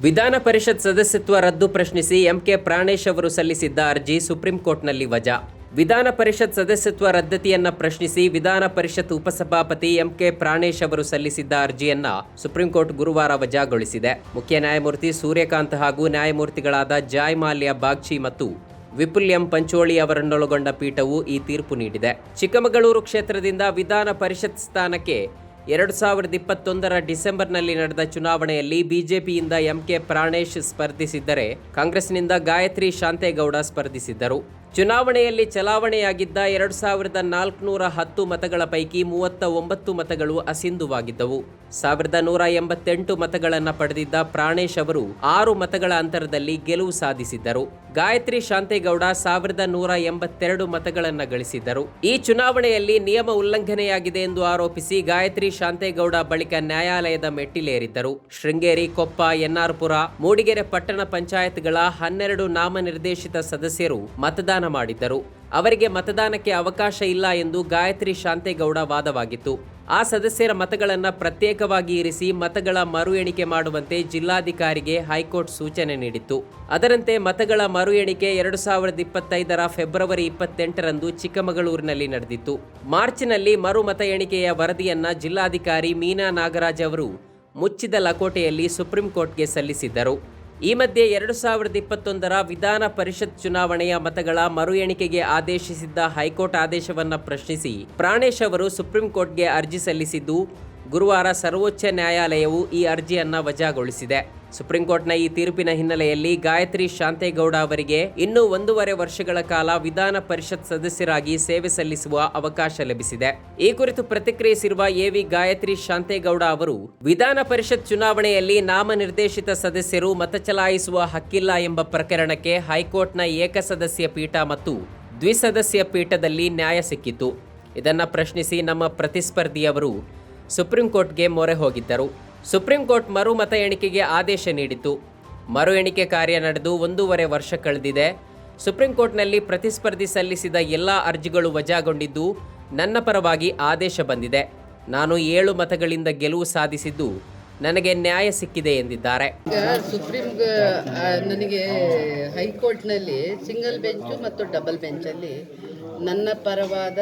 ವಿಧಾನ ಪರಿಷತ್ ಸದಸ್ಯತ್ವ ರದ್ದು ಪ್ರಶ್ನಿಸಿ ಎಂಕೆ ಪ್ರಾಣೇಶ್ ಅವರು ಸಲ್ಲಿಸಿದ್ದ ಅರ್ಜಿ ಸುಪ್ರೀಂ ಕೋರ್ಟ್ನಲ್ಲಿ ವಜಾ. ವಿಧಾನ ಪರಿಷತ್ ಸದಸ್ಯತ್ವ ರದ್ದತಿಯನ್ನ ಪ್ರಶ್ನಿಸಿ ವಿಧಾನ ಪರಿಷತ್ ಉಪಸಭಾಪತಿ ಎಂಕೆ ಪ್ರಾಣೇಶ್ ಅವರು ಸಲ್ಲಿಸಿದ್ದ ಅರ್ಜಿಯನ್ನ ಸುಪ್ರೀಂ ಕೋರ್ಟ್ ಗುರುವಾರ ವಜಾಗೊಳಿಸಿದೆ. ಮುಖ್ಯ ನ್ಯಾಯಮೂರ್ತಿ ಸೂರ್ಯಕಾಂತ್ ಹಾಗೂ ನ್ಯಾಯಮೂರ್ತಿಗಳಾದ ಜಾಯಮಾಲ್ಯ ಬಾಗ್ಚಿ ಮತ್ತು ವಿಪುಲ್ ಎಂ ಪಂಚೋಳಿ ಅವರನ್ನೊಳಗೊಂಡ ಪೀಠವು ಈ ತೀರ್ಪು ನೀಡಿದೆ. ಚಿಕ್ಕಮಗಳೂರು ಕ್ಷೇತ್ರದಿಂದ ವಿಧಾನ ಪರಿಷತ್ ಸ್ಥಾನಕ್ಕೆ 2021 ಡಿಸೆಂಬರ್ನಲ್ಲಿ ನಡೆದ ಚುನಾವಣೆಯಲ್ಲಿ ಬಿಜೆಪಿಯಿಂದ ಎಂಕೆ ಪ್ರಾಣೇಶ್ ಸ್ಪರ್ಧಿಸಿದ್ದರೆ ಕಾಂಗ್ರೆಸ್ನಿಂದ ಗಾಯತ್ರಿ ಶಾಂತೇಗೌಡ ಸ್ಪರ್ಧಿಸಿದ್ದರು. ಚುನಾವಣೆಯಲ್ಲಿ ಚಲಾವಣೆಯಾಗಿದ್ದ 2410 ಮತಗಳ ಪೈಕಿ 39 ಮತಗಳು ಅಸಿಂಧುವಾಗಿದ್ದವು. 1188 ಮತಗಳನ್ನು ಪಡೆದಿದ್ದ ಪ್ರಾಣೇಶ್ ಅವರು 6 ಮತಗಳ ಅಂತರದಲ್ಲಿ ಗೆಲುವು ಸಾಧಿಸಿದ್ದರು. ಗಾಯತ್ರಿ ಶಾಂತೇಗೌಡ 1182 ಮತಗಳನ್ನು ಗಳಿಸಿದ್ದರು. ಈ ಚುನಾವಣೆಯಲ್ಲಿ ನಿಯಮ ಉಲ್ಲಂಘನೆಯಾಗಿದೆ ಎಂದು ಆರೋಪಿಸಿ ಗಾಯತ್ರಿ ಶಾಂತೇಗೌಡ ಬಳಿಕ ನ್ಯಾಯಾಲಯದ ಮೆಟ್ಟಿಲೇರಿದ್ದರು. ಶೃಂಗೇರಿ, ಕೊಪ್ಪ, ಎನ್ಆರ್ಪುರ, ಮೂಡಿಗೆರೆ ಪಟ್ಟಣ ಪಂಚಾಯತ್ಗಳ 12 ನಾಮನಿರ್ದೇಶಿತ ಸದಸ್ಯರು ಮತದಾನ ಮಾಡಿದ್ದರು. ಅವರಿಗೆ ಮತದಾನಕ್ಕೆ ಅವಕಾಶ ಇಲ್ಲ ಎಂದು ಗಾಯತ್ರಿ ಶಾಂತೇಗೌಡ ವಾದವಾಗಿತ್ತು. ಆ ಸದಸ್ಯರ ಮತಗಳನ್ನು ಪ್ರತ್ಯೇಕವಾಗಿ ಇರಿಸಿ ಮತಗಳ ಮರು ಎಣಿಕೆ ಮಾಡುವಂತೆ ಜಿಲ್ಲಾಧಿಕಾರಿಗೆ ಹೈಕೋರ್ಟ್ ಸೂಚನೆ ನೀಡಿತ್ತು. ಅದರಂತೆ ಮತಗಳ ಮರು ಎಣಿಕೆ 2025 ಫೆಬ್ರವರಿ 28ರಂದು ಚಿಕ್ಕಮಗಳೂರಿನಲ್ಲಿ ನಡೆದಿತ್ತು. ಮಾರ್ಚ್ನಲ್ಲಿ ಮರು ಮತ ಎಣಿಕೆಯ ವರದಿಯನ್ನ ಜಿಲ್ಲಾಧಿಕಾರಿ ಮೀನಾ ನಾಗರಾಜ್ ಅವರು ಮುಚ್ಚಿದ ಲಕೋಟೆಯಲ್ಲಿ ಸುಪ್ರೀಂ ಕೋರ್ಟ್ಗೆ ಸಲ್ಲಿಸಿದ್ದರು. ಈ ಮಧ್ಯೆ 2021 ವಿಧಾನ ಪರಿಷತ್ ಚುನಾವಣೆಯ ಮತಗಳ ಮರು ಎಣಿಕೆಗೆ ಆದೇಶಿಸಿದ್ದ ಹೈಕೋರ್ಟ್ ಆದೇಶವನ್ನು ಪ್ರಶ್ನಿಸಿ ಪ್ರಾಣೇಶ್ ಅವರು ಸುಪ್ರೀಂ ಕೋರ್ಟ್ಗೆ ಅರ್ಜಿ ಸಲ್ಲಿಸಿದ್ದು, ಗುರುವಾರ ಸರ್ವೋಚ್ಚ ನ್ಯಾಯಾಲಯವು ಈ ಅರ್ಜಿಯನ್ನು ವಜಾಗೊಳಿಸಿದೆ. ಸುಪ್ರೀಂ ಕೋರ್ಟ್ನ ಈ ತೀರ್ಪಿನ ಹಿನ್ನೆಲೆಯಲ್ಲಿ ಗಾಯತ್ರಿ ಶಾಂತೇಗೌಡ ಅವರಿಗೆ ಇನ್ನೂ 1.5 ವರ್ಷಗಳ ಕಾಲ ವಿಧಾನ ಪರಿಷತ್ ಸದಸ್ಯರಾಗಿ ಸೇವೆ ಸಲ್ಲಿಸುವ ಅವಕಾಶ ಲಭಿಸಿದೆ. ಈ ಕುರಿತು ಪ್ರತಿಕ್ರಿಯಿಸಿರುವ ಎವಿ ಗಾಯತ್ರಿ ಶಾಂತೇಗೌಡ ಅವರು, ವಿಧಾನ ಪರಿಷತ್ ಚುನಾವಣೆಯಲ್ಲಿ ನಾಮನಿರ್ದೇಶಿತ ಸದಸ್ಯರು ಮತ ಚಲಾಯಿಸುವ ಹಕ್ಕಿಲ್ಲ ಎಂಬ ಪ್ರಕರಣಕ್ಕೆ ಹೈಕೋರ್ಟ್ನ ಏಕಸದಸ್ಯ ಪೀಠ ಮತ್ತು ದ್ವಿಸದಸ್ಯ ಪೀಠದಲ್ಲಿ ನ್ಯಾಯ ಸಿಕ್ಕಿತು. ಇದನ್ನು ಪ್ರಶ್ನಿಸಿ ನಮ್ಮ ಪ್ರತಿಸ್ಪರ್ಧಿಯವರು ಸುಪ್ರೀಂ ಕೋರ್ಟ್ಗೆ ಮೊರೆ ಹೋಗಿದ್ದರು. ಸುಪ್ರೀಂ ಕೋರ್ಟ್ ಮರು ಮತ ಎಣಿಕೆಗೆ ಆದೇಶ ನೀಡಿತು. ಮರು ಎಣಿಕೆ ಕಾರ್ಯ ನಡೆದು 1.5 ವರ್ಷ ಕಳೆದಿದೆ. ಸುಪ್ರೀಂ ಕೋರ್ಟ್ನಲ್ಲಿ ಪ್ರತಿಸ್ಪರ್ಧಿ ಸಲ್ಲಿಸಿದ ಎಲ್ಲ ಅರ್ಜಿಗಳು ವಜಾಗೊಂಡಿದ್ದು, ನನ್ನ ಪರವಾಗಿ ಆದೇಶ ಬಂದಿದೆ. ನಾನು 7 ಮತಗಳಿಂದ ಗೆಲುವು ಸಾಧಿಸಿದ್ದು ನನಗೆ ನ್ಯಾಯ ಸಿಕ್ಕಿದೆ ಎಂದಿದ್ದಾರೆ. ಸುಪ್ರೀಂ ನನಗೆ ಹೈಕೋರ್ಟ್ನಲ್ಲಿ ಸಿಂಗಲ್ ಬೆಂಚು ಮತ್ತು ಡಬಲ್ ಬೆಂಚಲ್ಲಿ ನನ್ನ ಪರವಾದ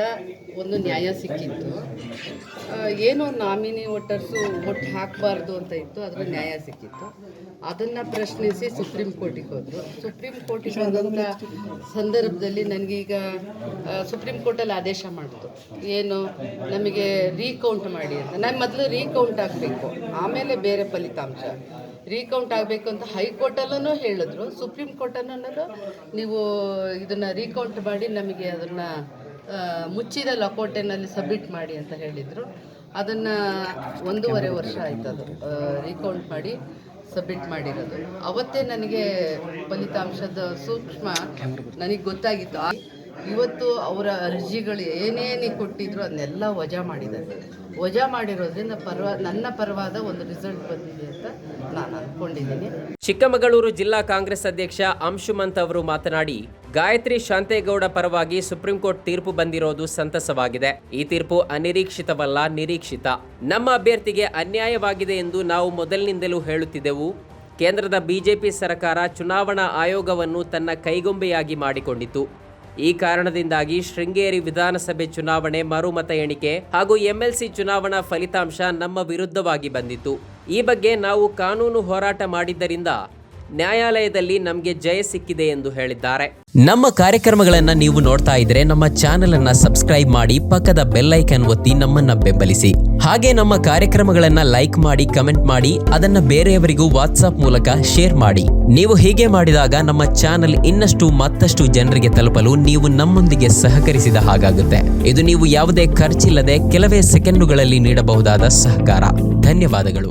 ಒಂದು ನ್ಯಾಯ ಸಿಕ್ಕಿತ್ತು. ಏನೋ ನಾಮಿನಿ ವೋಟರ್ಸು ಒಟ್ಟು ಹಾಕಬಾರ್ದು ಅಂತ ಇತ್ತು, ಅದರ ನ್ಯಾಯ ಸಿಕ್ಕಿತ್ತು. ಅದನ್ನು ಪ್ರಶ್ನಿಸಿ ಸುಪ್ರೀಂ ಕೋರ್ಟಿಗೆ ಹೋದರು. ಸುಪ್ರೀಂ ಕೋರ್ಟಿಗೆ ಹೋದಂಥ ಸಂದರ್ಭದಲ್ಲಿ ನನಗೀಗ ಸುಪ್ರೀಂ ಕೋರ್ಟಲ್ಲಿ ಆದೇಶ ಮಾಡಿತು, ಏನು ನಮಗೆ ರೀಕೌಂಟ್ ಮಾಡಿ ಅಂತ. ನಾನು ಮೊದಲು ರೀಕೌಂಟ್ ಆಗಬೇಕು, ಆಮೇಲೆ ಬೇರೆ ಫಲಿತಾಂಶ ರೀಕೌಂಟ್ ಆಗಬೇಕು ಅಂತ ಹೈಕೋರ್ಟಲ್ಲೂ ಹೇಳಿದ್ರು. ಸುಪ್ರೀಂ ಕೋರ್ಟನ್ನು ನೀವು ಇದನ್ನು ರೀಕೌಂಟ್ ಮಾಡಿ ನಮಗೆ ಅದನ್ನು ಮುಚ್ಚಿದ ಲಕೋಟೆನಲ್ಲಿ ಸಬ್ಮಿಟ್ ಮಾಡಿ ಅಂತ ಹೇಳಿದರು. ಅದನ್ನು 1.5 ವರ್ಷ ಆಯ್ತು ಅದು ರೀಕೌಂಟ್ ಮಾಡಿ ಸಬ್ಮಿಟ್ ಮಾಡಿರೋದು. ಅವತ್ತೇ ನನಗೆ ಫಲಿತಾಂಶದ ಸೂಕ್ಷ್ಮ ನನಗೆ ಗೊತ್ತಾಗಿತ್ತು. ಇವತ್ತು ಅವರ ಅರ್ಜಿಗಳು ಏನೇನು ಕೊಟ್ಟಿದ್ರು ಅದನ್ನೆಲ್ಲ ವಜಾ ಮಾಡಿದ್ದಾರೆ. ವಜಾ ಮಾಡಿರೋದ್ರಿಂದ ನನ್ನ ಪರವಾದ ಒಂದು ರಿಸಲ್ಟ್ ಬಂದಿದೆ ಅಂತ ನಾನು ಅಂದ್ಕೊಂಡಿದ್ದೀನಿ. ಚಿಕ್ಕಮಗಳೂರು ಜಿಲ್ಲಾ ಕಾಂಗ್ರೆಸ್ ಅಧ್ಯಕ್ಷ ಅಂಶುಮಂತ್ ಅವರು ಮಾತನಾಡಿ, ಗಾಯತ್ರಿ ಶಾಂತೇಗೌಡ ಪರವಾಗಿ ಸುಪ್ರೀಂ ಕೋರ್ಟ್ ತೀರ್ಪು ಬಂದಿರೋದು ಸಂತಸವಾಗಿದೆ. ಈ ತೀರ್ಪು ಅನಿರೀಕ್ಷಿತವಲ್ಲ, ನಿರೀಕ್ಷಿತ. ನಮ್ಮ ಅಭ್ಯರ್ಥಿಗೆ ಅನ್ಯಾಯವಾಗಿದೆ ಎಂದು ನಾವು ಮೊದಲಿನಿಂದಲೂ ಹೇಳುತ್ತಿದ್ದೆವು. ಕೇಂದ್ರದ ಬಿಜೆಪಿ ಸರ್ಕಾರ ಚುನಾವಣಾ ಆಯೋಗವನ್ನು ತನ್ನ ಕೈಗೊಂಬೆಯಾಗಿ ಮಾಡಿಕೊಂಡಿತು. ಈ ಕಾರಣದಿಂದಾಗಿ ಶೃಂಗೇರಿ ವಿಧಾನಸಭೆ ಚುನಾವಣೆ ಮರುಮತ ಎಣಿಕೆ ಹಾಗೂ ಎಂಎಲ್ಸಿ ಚುನಾವಣಾ ಫಲಿತಾಂಶ ನಮ್ಮ ವಿರುದ್ಧವಾಗಿ ಬಂದಿತ್ತು. ಈ ಬಗ್ಗೆ ನಾವು ಕಾನೂನು ಹೋರಾಟ ಮಾಡಿದ್ದರಿಂದ ನ್ಯಾಯಾಲಯದಲ್ಲಿ ನಮಗೆ ಜಯ ಸಿಕ್ಕಿದೆ ಎಂದು ಹೇಳಿದ್ದಾರೆ. ನಮ್ಮ ಕಾರ್ಯಕ್ರಮಗಳನ್ನು ನೀವು ನೋಡ್ತಾ ಇದ್ರೆ ನಮ್ಮ ಚಾನೆಲ್ ಅನ್ನ ಸಬ್ಸ್ಕ್ರೈಬ್ ಮಾಡಿ, ಪಕ್ಕದ ಬೆಲ್ ಐಕಾನ್ ಒತ್ತಿ ನಮ್ಮನ್ನ ಬೆಂಬಲಿಸಿ. ಹಾಗೆ ನಮ್ಮ ಕಾರ್ಯಕ್ರಮಗಳನ್ನ ಲೈಕ್ ಮಾಡಿ, ಕಮೆಂಟ್ ಮಾಡಿ, ಅದನ್ನ ಬೇರೆಯವರಿಗೂ ವಾಟ್ಸ್ಆಪ್ ಮೂಲಕ ಶೇರ್ ಮಾಡಿ. ನೀವು ಹೀಗೆ ಮಾಡಿದಾಗ ನಮ್ಮ ಚಾನೆಲ್ ಇನ್ನಷ್ಟು ಮತ್ತಷ್ಟು ಜನರಿಗೆ ತಲುಪಲು ನೀವು ನಮ್ಮೊಂದಿಗೆ ಸಹಕರಿಸಿದ ಹಾಗಾಗುತ್ತೆ. ಇದು ನೀವು ಯಾವುದೇ ಖರ್ಚಿಲ್ಲದೆ ಕೆಲವೇ ಸೆಕೆಂಡುಗಳಲ್ಲಿ ನೀಡಬಹುದಾದ ಸಹಕಾರ. ಧನ್ಯವಾದಗಳು.